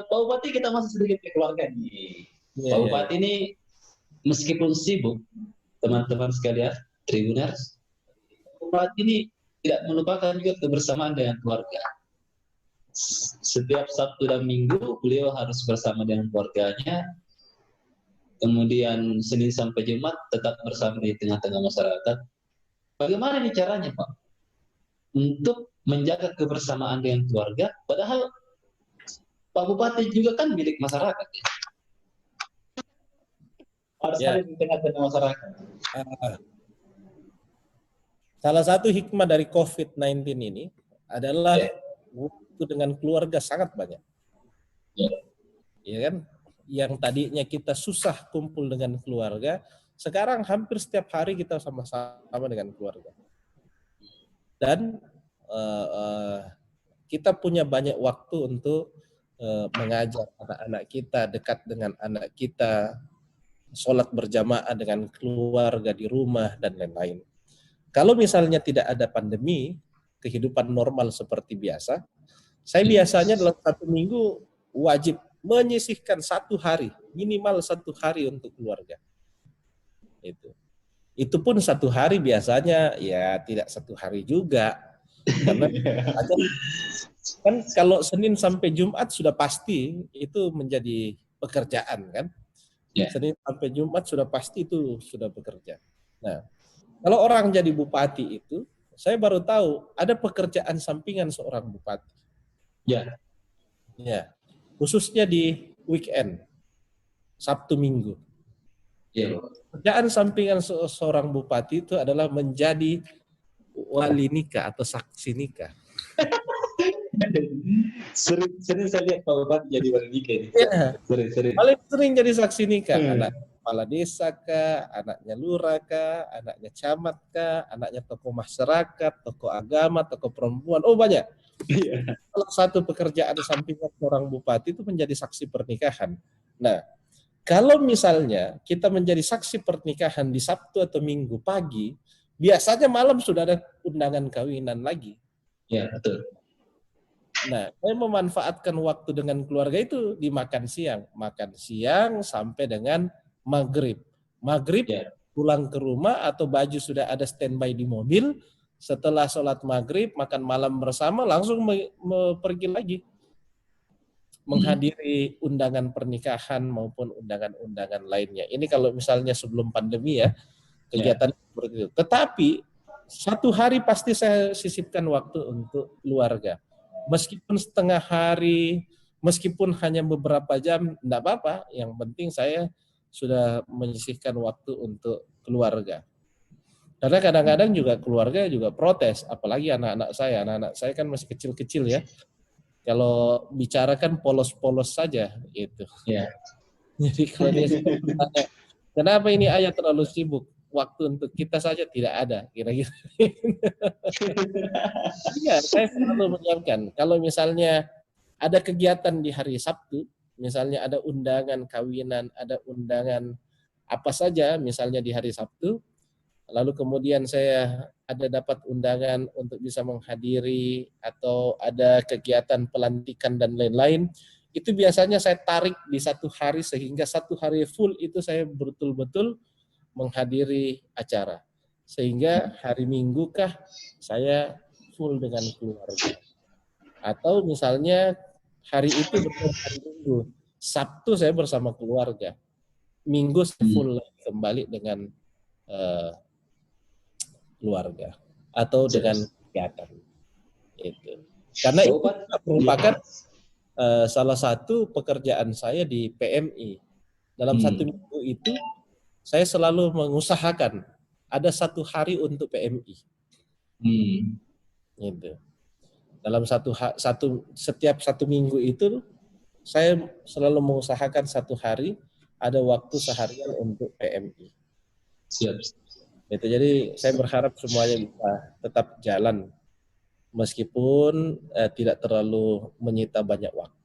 Pak Bupati, kita masih sedikit ke keluarga nih. Iya, Pak iya, iya. Bupati ini meskipun sibuk, teman-teman sekalian, Tribuners, Pak Bupati ini tidak melupakan juga kebersamaan dengan keluarga. Setiap Sabtu dan Minggu beliau harus bersama dengan keluarganya. Kemudian Senin sampai Jumat tetap bersama di tengah-tengah masyarakat. Bagaimana nih caranya, Pak, untuk menjaga kebersamaan dengan keluarga? Padahal Pak Bupati juga kan milik masyarakat, ya. Harus Ya, ada di tengah-tengah masyarakat. salah satu hikmah dari COVID-19 ini adalah Ya, waktu dengan keluarga sangat banyak. ya, Ya kan? Yang tadinya kita susah kumpul dengan keluarga, sekarang hampir setiap hari kita sama-sama dengan keluarga. Dan kita punya banyak waktu untuk mengajar anak-anak kita, dekat dengan anak kita, sholat berjamaah dengan keluarga di rumah, dan lain-lain. Kalau misalnya tidak ada pandemi, kehidupan normal seperti biasa, saya biasanya dalam 1 minggu wajib menyisihkan 1 hari, minimal 1 hari untuk keluarga. Itu pun 1 hari biasanya ya tidak 1 hari juga, karena kan kalau Senin sampai Jumat sudah pasti itu menjadi pekerjaan kan. ya. Senin sampai Jumat sudah pasti itu sudah bekerja. Nah, kalau orang jadi bupati itu, saya baru tahu ada pekerjaan sampingan seorang bupati. Ya. Ya, khususnya di weekend, Sabtu Minggu. Ya. Pekerjaan sampingan seorang bupati itu adalah menjadi wali nikah atau saksi nikah. Sering saya lihat Pak Bupati jadi wali nikah ini. Ya, Sering. paling sering jadi saksi nikah. Anak kepala desa kah, anaknya lurah kah, anaknya camat kah, anaknya tokoh masyarakat, tokoh agama, tokoh perempuan. Oh banyak. Iya. Salah satu pekerjaan sampingan seorang bupati itu menjadi saksi pernikahan. Nah, kalau misalnya kita menjadi saksi pernikahan di Sabtu atau Minggu pagi, biasanya malam sudah ada undangan kawinan lagi. Ya, betul. Nah, saya memanfaatkan waktu dengan keluarga itu di makan siang sampai dengan maghrib. Maghrib Ya. pulang ke rumah atau baju sudah ada standby di mobil. Setelah sholat maghrib, makan malam bersama, langsung pergi lagi menghadiri undangan pernikahan maupun undangan-undangan lainnya. Ini kalau misalnya sebelum pandemi ya, kegiatan seperti itu. Tetapi 1 hari pasti saya sisipkan waktu untuk keluarga. Meskipun setengah hari, meskipun hanya beberapa jam, enggak apa-apa. Yang penting saya sudah menyisihkan waktu untuk keluarga. Karena kadang-kadang juga keluarga juga protes, apalagi anak-anak saya. Anak-anak saya kan masih kecil-kecil ya. Kalau bicara kan polos-polos saja gitu. Ya. Jadi kalau dia bertanya, kenapa ini ayah terlalu sibuk? Waktu untuk kita saja tidak ada, kira-kira. Iya, saya selalu menyiapkan. Kalau misalnya ada kegiatan di hari Sabtu, misalnya ada undangan kawinan, ada undangan apa saja, misalnya di hari Sabtu, lalu kemudian saya ada dapat undangan untuk bisa menghadiri atau ada kegiatan pelantikan dan lain-lain, itu biasanya saya tarik di 1 hari sehingga 1 hari full itu saya betul-betul menghadiri acara. Sehingga hari Minggu kah saya full dengan keluarga. Atau misalnya hari itu betul hari Minggu, Sabtu saya bersama keluarga. Minggu saya full kembali dengan keluarga atau dengan kegiatan itu. Karena itu merupakan salah satu pekerjaan saya di PMI. Dalam 1 minggu itu saya selalu mengusahakan ada 1 hari untuk PMI. Gitu. Dalam setiap 1 minggu itu saya selalu mengusahakan 1 hari ada waktu seharian untuk PMI. Siap. Itu jadi saya berharap semuanya bisa tetap jalan meskipun tidak terlalu menyita banyak waktu.